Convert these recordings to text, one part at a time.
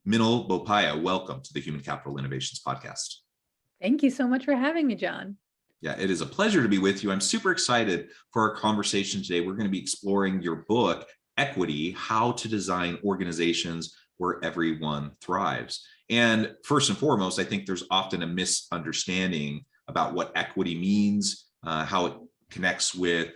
Minal, Bopaiah, welcome to the Human Capital Innovations Podcast. Thank you so much for having me, John. Yeah, it is a pleasure to be with you. I'm super excited for our conversation today. We're going to be exploring your book, Equity: How to Design Organizations Where Everyone Thrives. And first and foremost, I think there's often a misunderstanding about what equity means, how it connects with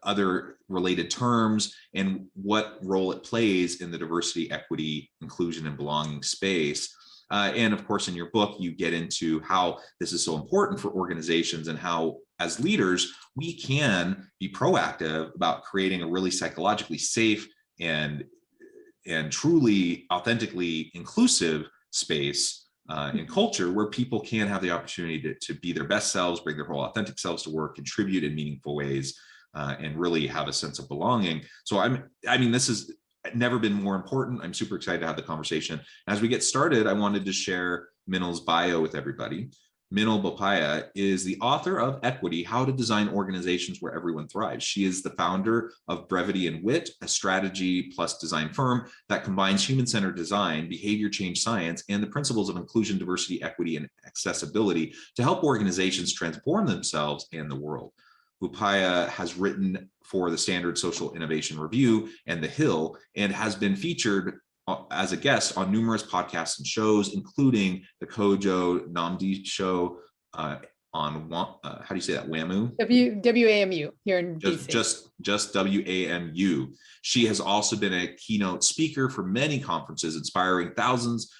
other related terms, and what role it plays in the diversity, equity, inclusion, and belonging space. And of course, in your book, you get into how this is so important for organizations and how, as leaders, we can be proactive about creating a really psychologically safe and truly authentically inclusive space and culture where people can have the opportunity to be their best selves, bring their whole authentic selves to work, contribute in meaningful ways, and really have a sense of belonging. So this has never been more important. I'm super excited to have the conversation. As we get started, I wanted to share Minal's bio with everybody. Minal Bopaiah is the author of Equity: How to Design Organizations Where Everyone Thrives. She is the founder of Brevity and Wit, a strategy plus design firm that combines human-centered design, behavior change science, and the principles of inclusion, diversity, equity, and accessibility to help organizations transform themselves and the world. Bopaiah has written for the Standard Social Innovation Review and The Hill, and has been featured as a guest on numerous podcasts and shows, including the Kojo Namdi show on how do you say that? WAMU? WAMU here in DC. Just WAMU. She has also been a keynote speaker for many conferences, inspiring thousands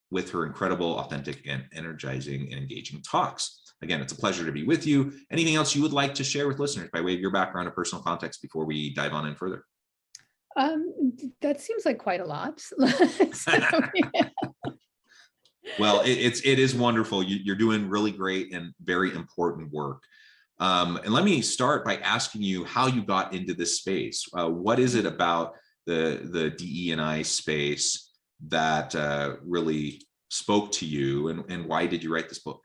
with her incredible, authentic, and energizing and engaging talks. Again, it's a pleasure to be with you. Anything else you would like to share with listeners by way of your background or personal context before we dive on in further? That seems like quite a lot. Well, it is wonderful. You're doing really great and very important work. And let me start by asking you how you got into this space. What is it about the DE&I space that really spoke to you, and why did you write this book?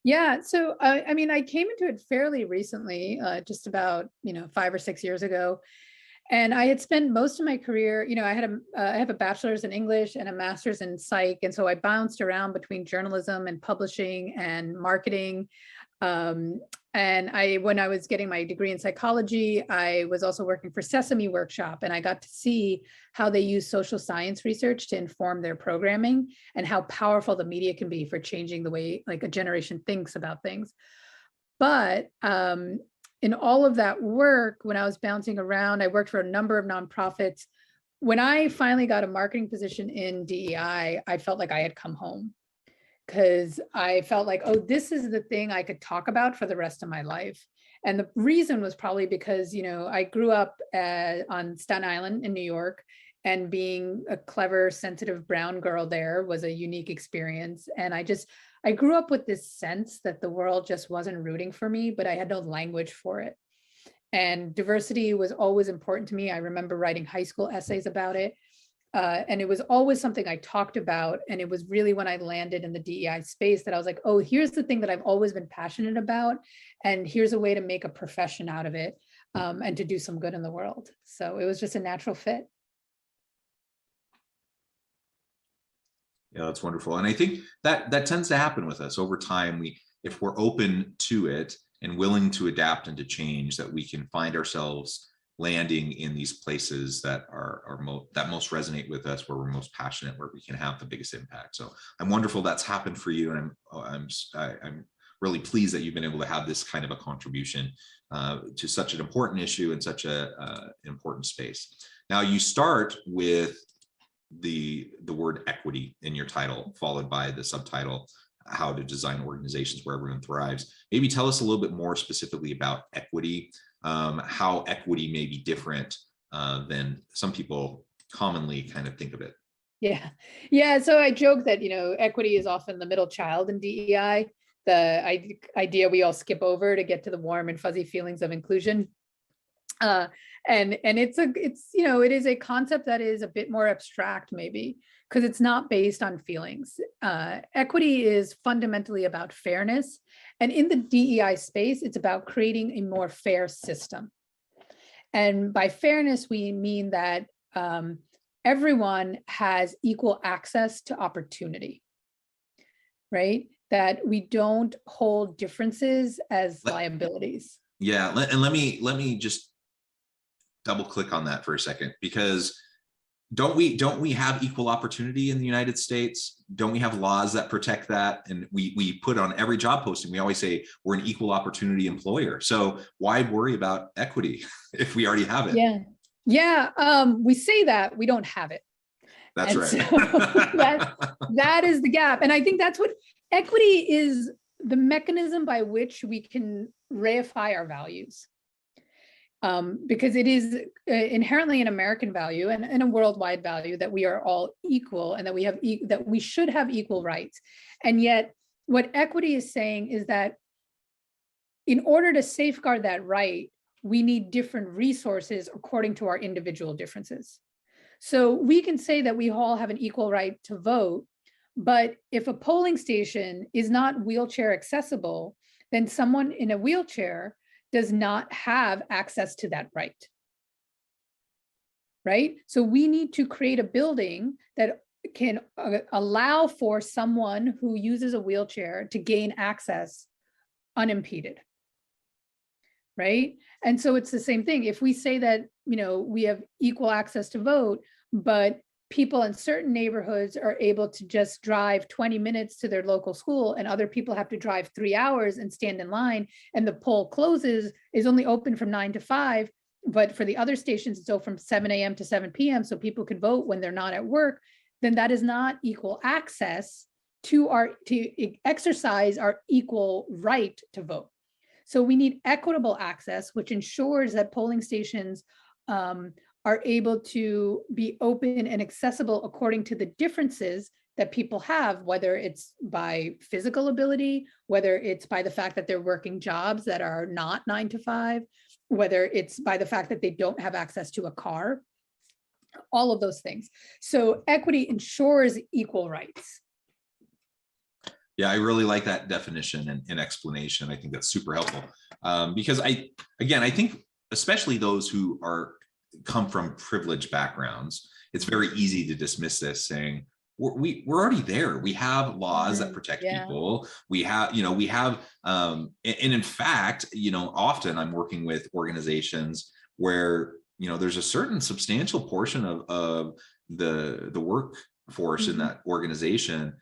Yeah, so I came into it fairly recently, just about 5 or 6 years ago. And I had spent most of my career, I have a bachelor's in English and a master's in psych. And so I bounced around between journalism and publishing and marketing. And when I was getting my degree in psychology, I was also working for Sesame Workshop, and I got to see how they use social science research to inform their programming and how powerful the media can be for changing the way like a generation thinks about things. But in all of that work, when I was bouncing around, I worked for a number of nonprofits. When I finally got a marketing position in DEI, I felt like I had come home, because I felt like, oh, this is the thing I could talk about for the rest of my life. And the reason was probably because, I grew up on Staten Island in New York, and being a clever, sensitive brown girl there was a unique experience. And I grew up with this sense that the world just wasn't rooting for me, but I had no language for it. And diversity was always important to me. I remember writing high school essays about it. And it was always something I talked about. And it was really when I landed in the DEI space that I was like, oh, here's the thing that I've always been passionate about. And here's a way to make a profession out of it, and to do some good in the world. So it was just a natural fit. Yeah, that's wonderful. And I think that tends to happen with us over time. If we're open to it and willing to adapt and to change, that we can find ourselves landing in these places that that most resonate with us, where we're most passionate, where we can have the biggest impact. So I'm wonderful that's happened for you, and I'm really pleased that you've been able to have this kind of a contribution to such an important issue and such a important space. Now, you start with the word equity in your title, followed by the subtitle, How to Design Organizations Where Everyone Thrives. Maybe tell us a little bit more specifically about equity, how equity may be different than some people commonly kind of think of it. Yeah. So I joke that, equity is often the middle child in DEI, the idea we all skip over to get to the warm and fuzzy feelings of inclusion. And it is a concept that is a bit more abstract, maybe, because it's not based on feelings. Equity is fundamentally about fairness. And in the DEI space, it's about creating a more fair system. And by fairness, we mean that everyone has equal access to opportunity, right? That we don't hold differences as liabilities. Yeah, and let me just double click on that for a second, because don't we have equal opportunity in the United States? Don't we have laws that protect that? And we put on every job posting, we always say we're an equal opportunity employer. So why worry about equity if we already have it? Yeah. Yeah. We say that we don't have it. That's And right. so that is the gap. And I think that's what equity is, the mechanism by which we can reify our values. Because it is inherently an American value and a worldwide value that we are all equal and that we have that we should have equal rights. And yet what equity is saying is that in order to safeguard that right, we need different resources according to our individual differences. So we can say that we all have an equal right to vote, but if a polling station is not wheelchair accessible, then someone in a wheelchair does not have access to that right. Right? So we need to create a building that can allow for someone who uses a wheelchair to gain access unimpeded. Right? And so it's the same thing. If we say that, you know, we have equal access to vote, but people in certain neighborhoods are able to just drive 20 minutes to their local school and other people have to drive 3 hours and stand in line, and the poll closes, is only open from 9 to 5, but for the other stations it's open from 7 a.m. to 7 p.m. so people could vote when they're not at work, then that is not equal access to exercise our equal right to vote. So we need equitable access, which ensures that polling stations are able to be open and accessible according to the differences that people have, whether it's by physical ability, whether it's by the fact that they're working jobs that are not 9 to 5, whether it's by the fact that they don't have access to a car, all of those things. So equity ensures equal rights. Yeah, I really like that definition and explanation. I think that's super helpful, because I think especially those who come from privileged backgrounds, it's very easy to dismiss this, saying we're already there. We have laws that protect people. We have, and in fact, often I'm working with organizations where, there's a certain substantial portion of the workforce in that organization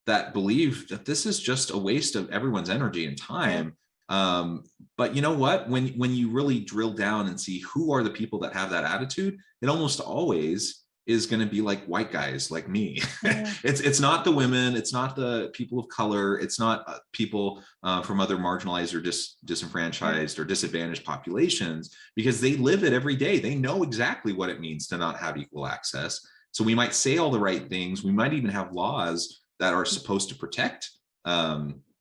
that believe that this is just a waste of everyone's energy and time. But you know what, when you really drill down and see who are the people that have that attitude, it almost always is going to be like white guys like me. It's not the women, it's not the people of color, it's not people from other marginalized or disenfranchised or disadvantaged populations, because they live it every day. They know exactly what it means to not have equal access. So we might say all the right things, we might even have laws that are supposed to protect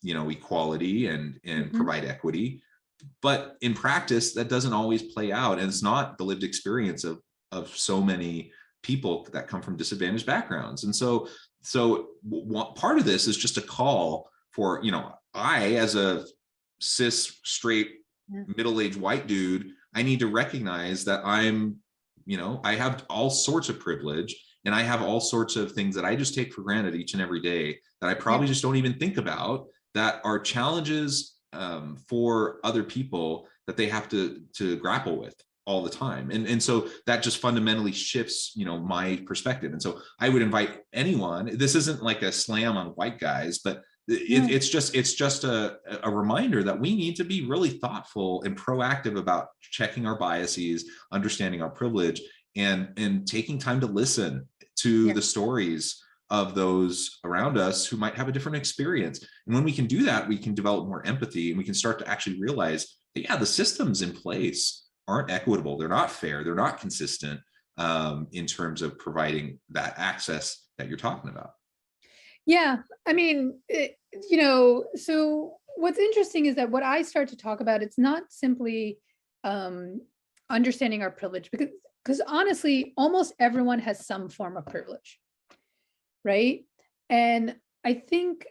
equality and provide equity, but in practice that doesn't always play out, and it's not the lived experience of so many people that come from disadvantaged backgrounds. And so part of this is just a call for, I, as a cis straight middle-aged white dude, I need to recognize that I have all sorts of privilege, and I have all sorts of things that I just take for granted each and every day that I probably just don't even think about, that are challenges for other people that they have to grapple with all the time. And so that just fundamentally shifts, my perspective. And so I would invite anyone, this isn't like a slam on white guys, but it's just a reminder that we need to be really thoughtful and proactive about checking our biases, understanding our privilege, and taking time to listen to the stories of those around us who might have a different experience. And when we can do that, we can develop more empathy, and we can start to actually realize that, the systems in place aren't equitable. They're not fair. They're not consistent in terms of providing that access that you're talking about. Yeah. I mean, so what's interesting is that what I start to talk about, it's not simply understanding our privilege, because honestly, almost everyone has some form of privilege. Right. And I think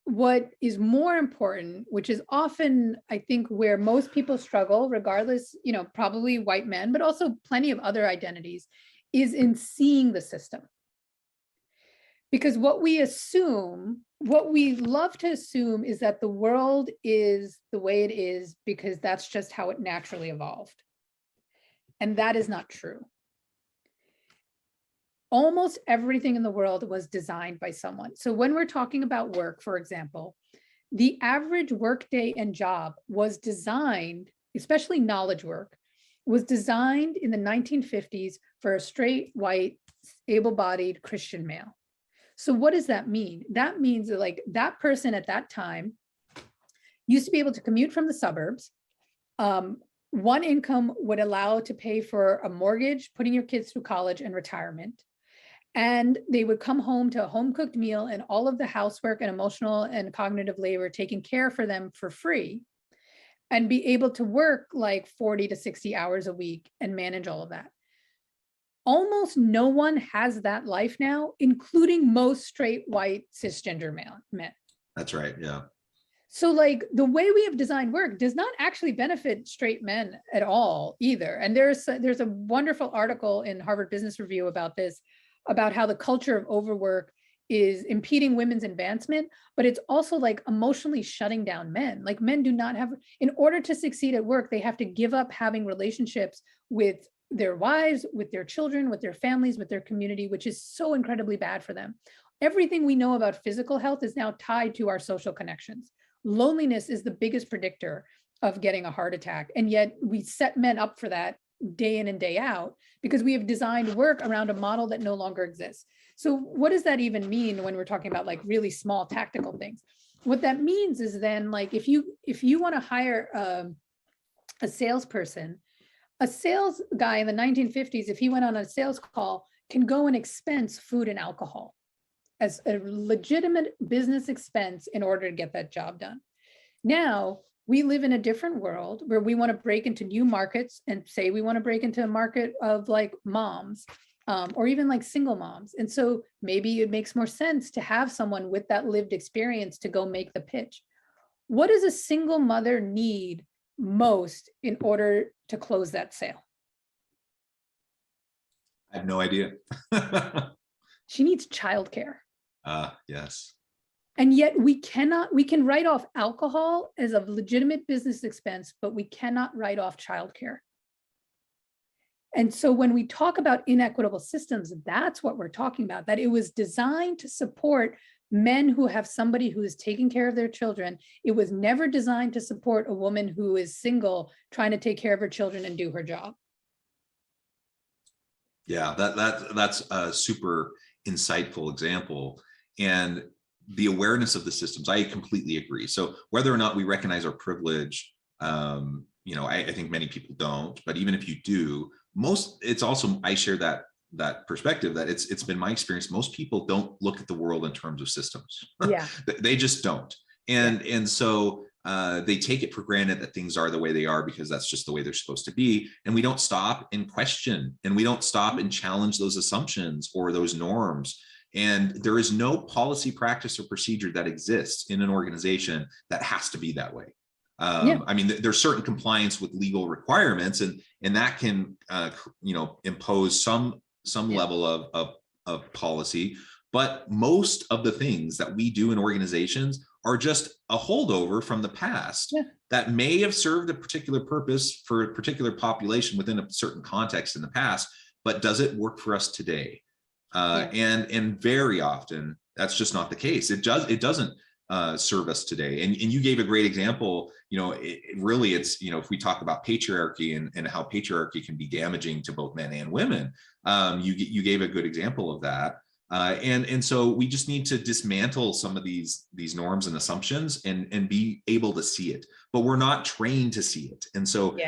what is more important, which is often, I think, where most people struggle, regardless, probably white men, but also plenty of other identities, is in seeing the system. Because what we assume, what we love to assume, is that the world is the way it is because that's just how it naturally evolved. And that is not true. Almost everything in the world was designed by someone. So when we're talking about work, for example, the average workday and job was designed, especially knowledge work, was designed in the 1950s for a straight, white, able-bodied Christian male. So what does that mean? That means that, like, that person at that time used to be able to commute from the suburbs. One income would allow to pay for a mortgage, putting your kids through college and retirement. And they would come home to a home-cooked meal and all of the housework and emotional and cognitive labor taken care for them for free, and be able to work like 40 to 60 hours a week and manage all of that. Almost no one has that life now, including most straight, white, cisgender men. That's right. Yeah. So like the way we have designed work does not actually benefit straight men at all either. And there's a wonderful article in Harvard Business Review about this, about how the culture of overwork is impeding women's advancement, but it's also like emotionally shutting down men. Like, men do not have, in order to succeed at work, they have to give up having relationships with their wives, with their children, with their families, with their community, which is so incredibly bad for them. Everything we know about physical health is now tied to our social connections. Loneliness is the biggest predictor of getting a heart attack. And yet we set men up for that day in and day out because we have designed work around a model that no longer exists. So what does that even mean when we're talking about like really small tactical things? What that means is then, like, if you want to hire a salesperson, a sales guy in the 1950s, if he went on a sales call, can go and expense food and alcohol as a legitimate business expense in order to get that job done. Now, we live in a different world where we want to break into new markets, and say we want to break into a market of like moms, or even like single moms. And so maybe it makes more sense to have someone with that lived experience to go make the pitch. What does a single mother need most in order to close that sale? I have no idea. She needs childcare. Yes. And yet we can write off alcohol as a legitimate business expense, but we cannot write off childcare. And so when we talk about inequitable systems, that's what we're talking about, that it was designed to support men who have somebody who is taking care of their children. It was never designed to support a woman who is single, trying to take care of her children and do her job. Yeah, that's a super insightful example. And the awareness of the systems, I completely agree. So whether or not we recognize our privilege, I think many people don't, but even if you do, it's also, I share that perspective, that it's been my experience, most people don't look at the world in terms of systems. Yeah. They just don't. And so they take it for granted that things are the way they are because that's just the way they're supposed to be. And we don't stop and question, and we don't stop and challenge those assumptions or those norms. And there is no policy, practice, or procedure that exists in an organization that has to be that way. I mean, there's certain compliance with legal requirements, and that can, impose some level of policy. But most of the things that we do in organizations are just a holdover from the past that may have served a particular purpose for a particular population within a certain context in the past, but does it work for us today? And very often that's just not the case. It doesn't serve us today. And you gave a great example. It's if we talk about patriarchy and how patriarchy can be damaging to both men and women, you gave a good example of that. And so we just need to dismantle some of these norms and assumptions and be able to see it, but we're not trained to see it. And so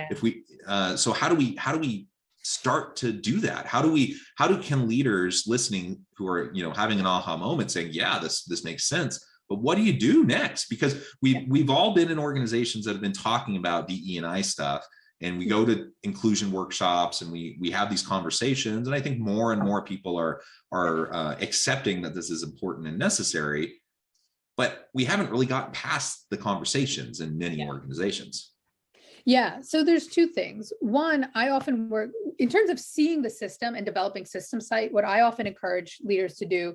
so how do we start to do that? How can leaders listening who are, having an aha moment saying, yeah, this makes sense, but what do you do next? Because we've all been in organizations that have been talking about DE&I stuff, and we go to inclusion workshops and we have these conversations. And I think more and more people are accepting that this is important and necessary, but we haven't really gotten past the conversations in many organizations. Yeah, so there's two things. One, I often work in terms of seeing the system and developing system site. What I often encourage leaders to do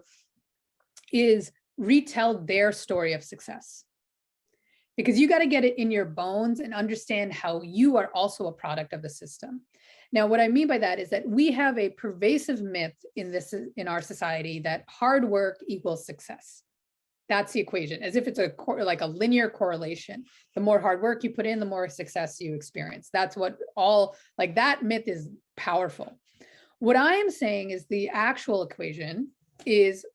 is retell their story of success, because you got to get it in your bones and understand how you are also a product of the system. Now, what I mean by that is that we have a pervasive myth in our society that hard work equals success. That's the equation, as if it's like a linear correlation. The more hard work you put in, the more success you experience. That's what like that myth is powerful. What I am saying is the actual equation is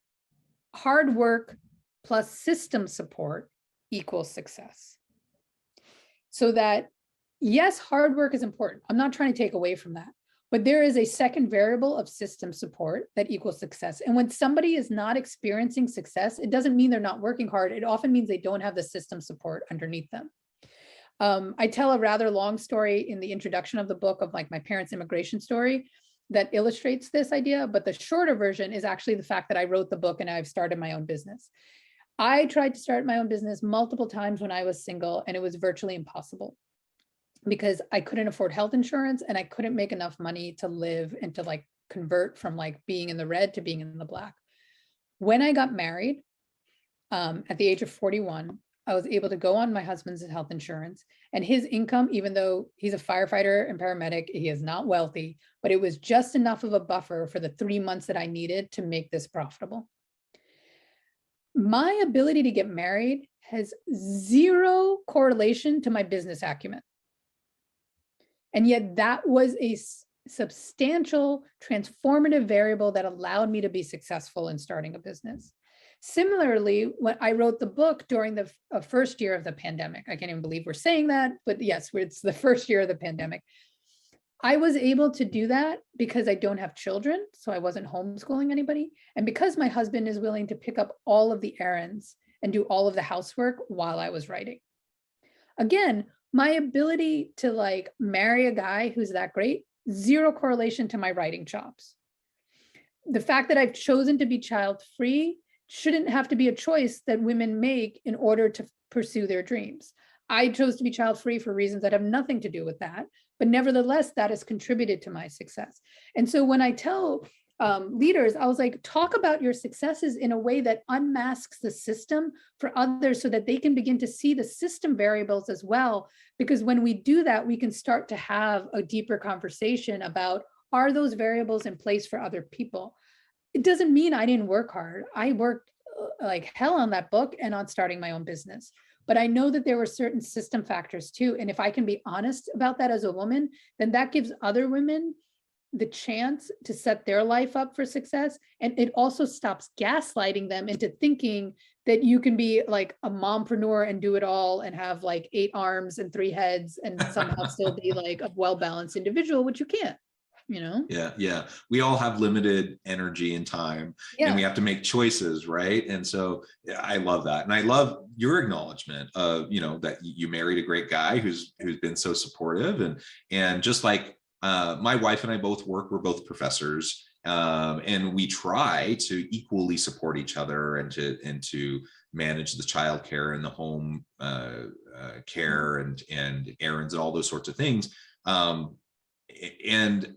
hard work plus system support equals success. So that, yes, hard work is important. I'm not trying to take away from that, but there is a second variable of system support that equals success. And when somebody is not experiencing success, it doesn't mean they're not working hard. It often means they don't have the system support underneath them. I tell a rather long story in the introduction of the book of like my parents' immigration story that illustrates this idea, but the shorter version is actually the fact that I wrote the book and I've started my own business. I tried to start my own business multiple times when I was single, and it was virtually impossible because I couldn't afford health insurance and I couldn't make enough money to live and to like convert from like being in the red to being in the black. When I got married at the age of 41, I was able to go on my husband's health insurance, and his income, even though he's a firefighter and paramedic, he is not wealthy, but it was just enough of a buffer for the 3 months that I needed to make this profitable. My ability to get married has zero correlation to my business acumen. And yet that was a substantial transformative variable that allowed me to be successful in starting a business. Similarly, when I wrote the book during the first year of the pandemic, I can't even believe we're saying that, but yes, it's the first year of the pandemic. I was able to do that because I don't have children, so I wasn't homeschooling anybody. And because my husband is willing to pick up all of the errands and do all of the housework while I was writing. Again, my ability to like marry a guy who's that great, zero correlation to my writing chops. The fact that I've chosen to be child-free shouldn't have to be a choice that women make in order to pursue their dreams. I chose to be child-free for reasons that have nothing to do with that, but nevertheless, that has contributed to my success. And so when I tell leaders, I was like, talk about your successes in a way that unmasks the system for others so that they can begin to see the system variables as well. Because when we do that, we can start to have a deeper conversation about, are those variables in place for other people? It doesn't mean I didn't work hard. I worked like hell on that book and on starting my own business. But I know that there were certain system factors too. And if I can be honest about that as a woman, then that gives other women the chance to set their life up for success. And it also stops gaslighting them into thinking that you can be like a mompreneur and do it all and have like 8 arms and 3 heads and somehow still be like a well-balanced individual, which you can't. You know? Yeah. We all have limited energy and time, and we have to make choices, right? And so I love that. And I love your acknowledgement of, that you married a great guy who's been so supportive. And just like my wife and I both work, we're both professors. And we try to equally support each other and to manage the childcare and the home care and errands and all those sorts of things. And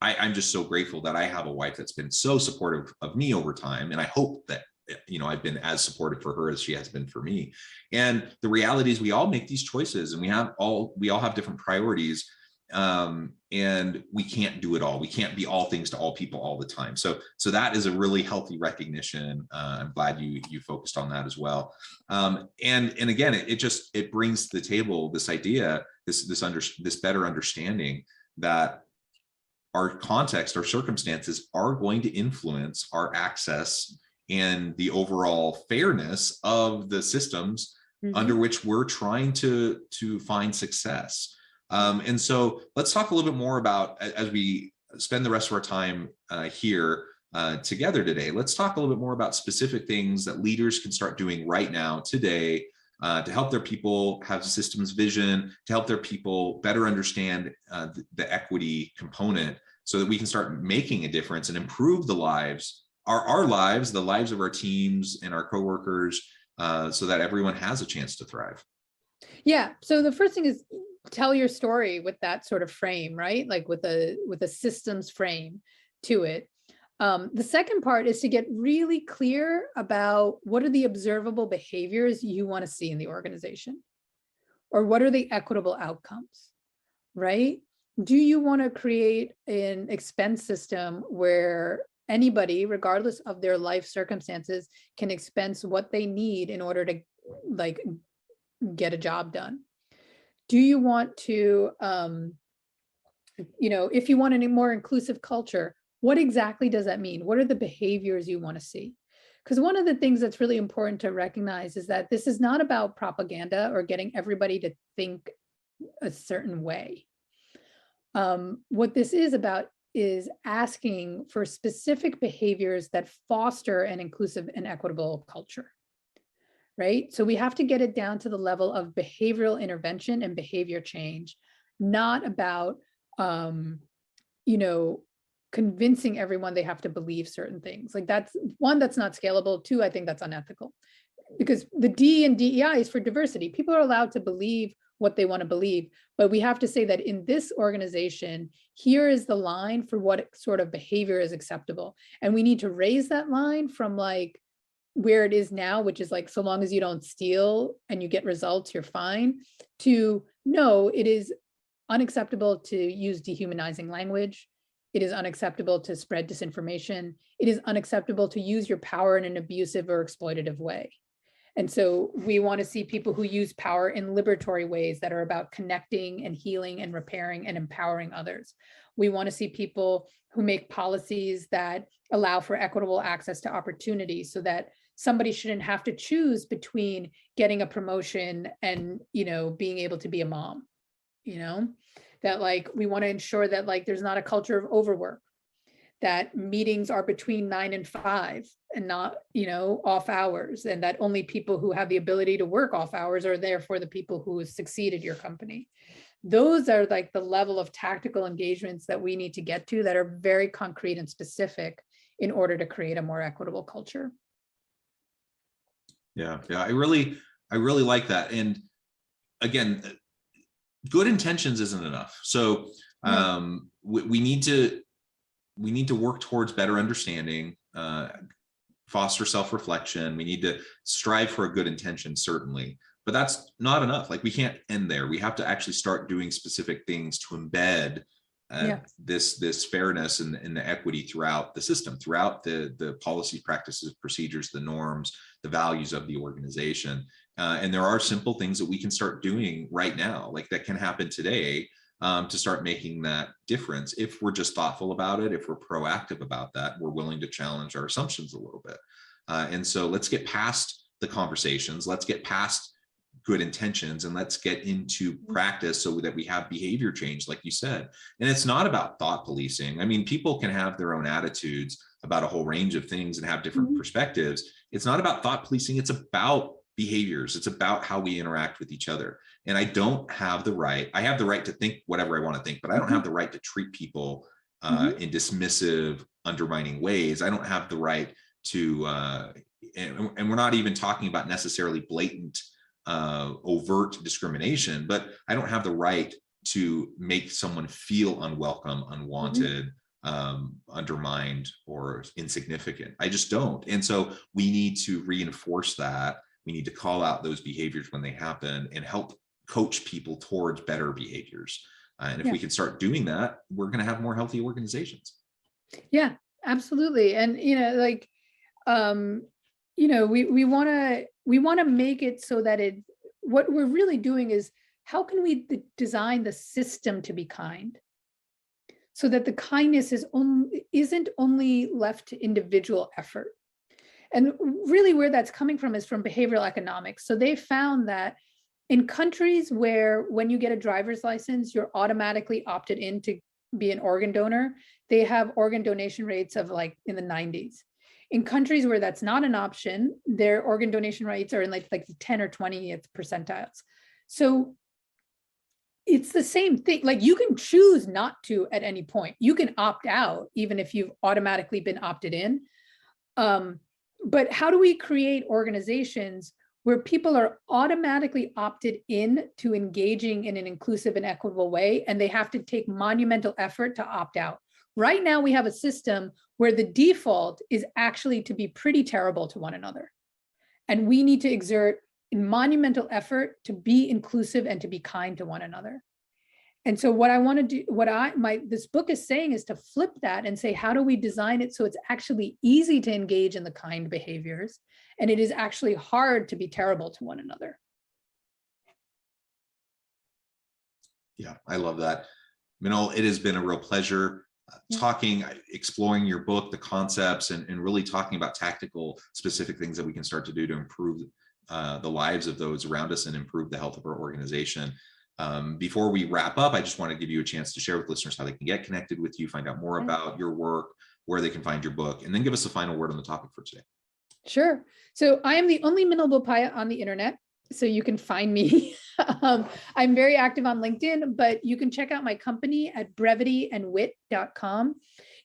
I'm just so grateful that I have a wife that's been so supportive of me over time. And I hope that, I've been as supportive for her as she has been for me. And the reality is we all make these choices, and we all have different priorities. And we can't do it all. We can't be all things to all people all the time. So that is a really healthy recognition. I'm glad you focused on that as well. And again, it brings to the table this idea, this better understanding that our context, our circumstances are going to influence our access and the overall fairness of the systems under which we're trying to find success. And so let's talk a little bit more about, as we spend the rest of our time here together today, let's talk a little bit more about specific things that leaders can start doing right now, today, to help their people have systems vision, to help their people better understand the equity component, so that we can start making a difference and improve the lives, our lives, the lives of our teams and our coworkers, so that everyone has a chance to thrive. Yeah. So the first thing is, tell your story with that sort of frame, right? Like with a systems frame to it. The second part is to get really clear about what are the observable behaviors you want to see in the organization, or what are the equitable outcomes, right? Do you want to create an expense system where anybody, regardless of their life circumstances, can expense what they need in order to like get a job done? Do you want to, if you want a more inclusive culture, what exactly does that mean? What are the behaviors you want to see? Because one of the things that's really important to recognize is that this is not about propaganda or getting everybody to think a certain way. What this is about is asking for specific behaviors that foster an inclusive and equitable culture, right? So we have to get it down to the level of behavioral intervention and behavior change, not about, convincing everyone they have to believe certain things. Like that's one, that's not scalable. Two, I think that's unethical, because the D in DEI is for diversity. People are allowed to believe what they want to believe, but we have to say that in this organization, here is the line for what sort of behavior is acceptable. And we need to raise that line from like where it is now, which is like, so long as you don't steal and you get results, you're fine, to no, it is unacceptable to use dehumanizing language. It is unacceptable to spread disinformation. It is unacceptable to use your power in an abusive or exploitative way. And so we want to see people who use power in liberatory ways that are about connecting and healing and repairing and empowering others. We want to see people who make policies that allow for equitable access to opportunities, so that somebody shouldn't have to choose between getting a promotion and, being able to be a mom, that like, we want to ensure that like, there's not a culture of overwork, that meetings are between 9 and 5 and not, off hours, and that only people who have the ability to work off hours are there for the people who succeed at your company. Those are like the level of tactical engagements that we need to get to, that are very concrete and specific in order to create a more equitable culture. Yeah, I really like that. And again, good intentions isn't enough. So we need to work towards better understanding, foster self-reflection. We need to strive for a good intention, certainly, but that's not enough. Like, we can't end there. We have to actually start doing specific things to embed this fairness and the equity throughout the system, throughout the policy, practices, procedures, the norms, the values of the organization. And there are simple things that we can start doing right now, like that can happen today, to start making that difference. If we're just thoughtful about it, if we're proactive about that, we're willing to challenge our assumptions a little bit. And so let's get past the conversations, let's get past good intentions, and let's get into practice so that we have behavior change, like you said. And it's not about thought policing. I mean, people can have their own attitudes about a whole range of things and have different perspectives. It's not about thought policing. It's about behaviors. It's about how we interact with each other. And I don't have the right, I have the right to think whatever I want to think, but I don't have the right to treat people in dismissive, undermining ways. I don't have the right to, and we're not even talking about necessarily blatant, overt discrimination, but I don't have the right to make someone feel unwelcome, unwanted, undermined, or insignificant. I just don't. And so we need to reinforce that. We need to call out those behaviors when they happen and help coach people towards better behaviors. And if we can start doing that, we're going to have more healthy organizations. Yeah, absolutely. And, we want to make it so that what we're really doing is, how can we design the system to be kind, so that the kindness isn't only left to individual effort? And really where that's coming from is from behavioral economics. So they found that in countries where when you get a driver's license, you're automatically opted in to be an organ donor, they have organ donation rates of like in the 90s. In countries where that's not an option, their organ donation rates are in like the 10 or 20th percentiles. So it's the same thing. Like, you can choose not to at any point. You can opt out even if you've automatically been opted in. But how do we create organizations where people are automatically opted in to engaging in an inclusive and equitable way, and they have to take monumental effort to opt out. Right now, we have a system where the default is actually to be pretty terrible to one another. And we need to exert monumental effort to be inclusive and to be kind to one another. And so what I want to do, this book is saying is to flip that and say, how do we design it so it's actually easy to engage in the kind behaviors, and it is actually hard to be terrible to one another. Yeah, I love that. Minal, it has been a real pleasure talking, exploring your book, the concepts, and really talking about tactical, specific things that we can start to do to improve the lives of those around us and improve the health of our organization. Before we wrap up, I just want to give you a chance to share with listeners how they can get connected with you, find out more about your work, where they can find your book, and then give us a final word on the topic for today. Sure. So I am the only Minal Bopaiah on the internet, so you can find me. I'm very active on LinkedIn, but you can check out my company at brevityandwit.com.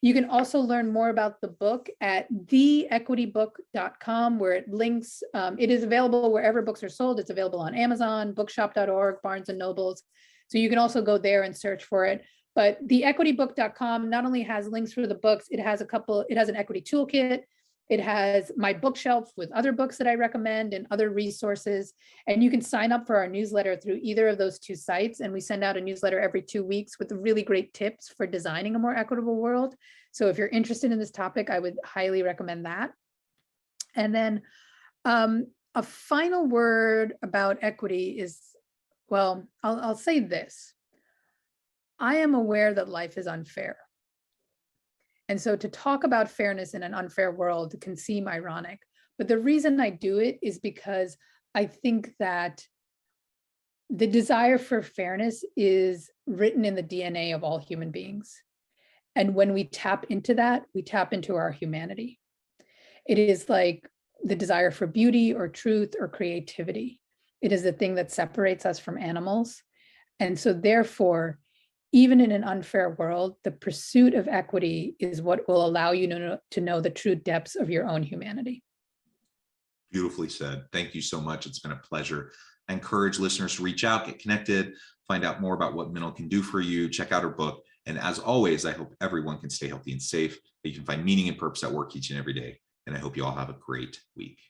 You can also learn more about the book at theequitybook.com, where it links. It is available wherever books are sold. It's available on Amazon, bookshop.org, Barnes and Nobles. So you can also go there and search for it. But theequitybook.com not only has links for the books, it has an equity toolkit. It has my bookshelf with other books that I recommend and other resources. And you can sign up for our newsletter through either of those two sites. And we send out a newsletter every 2 weeks with really great tips for designing a more equitable world. So if you're interested in this topic, I would highly recommend that. And then a final word about equity is, well, I'll say this. I am aware that life is unfair. And so to talk about fairness in an unfair world can seem ironic, but the reason I do it is because I think that the desire for fairness is written in the DNA of all human beings. And when we tap into that, we tap into our humanity. It is like the desire for beauty or truth or creativity. It is the thing that separates us from animals. And so therefore, even in an unfair world, the pursuit of equity is what will allow you to know the true depths of your own humanity. Beautifully said. Thank you so much. It's been a pleasure. I encourage listeners to reach out, get connected, find out more about what Minal can do for you, check out her book. And as always, I hope everyone can stay healthy and safe, that you can find meaning and purpose at work each and every day. And I hope you all have a great week.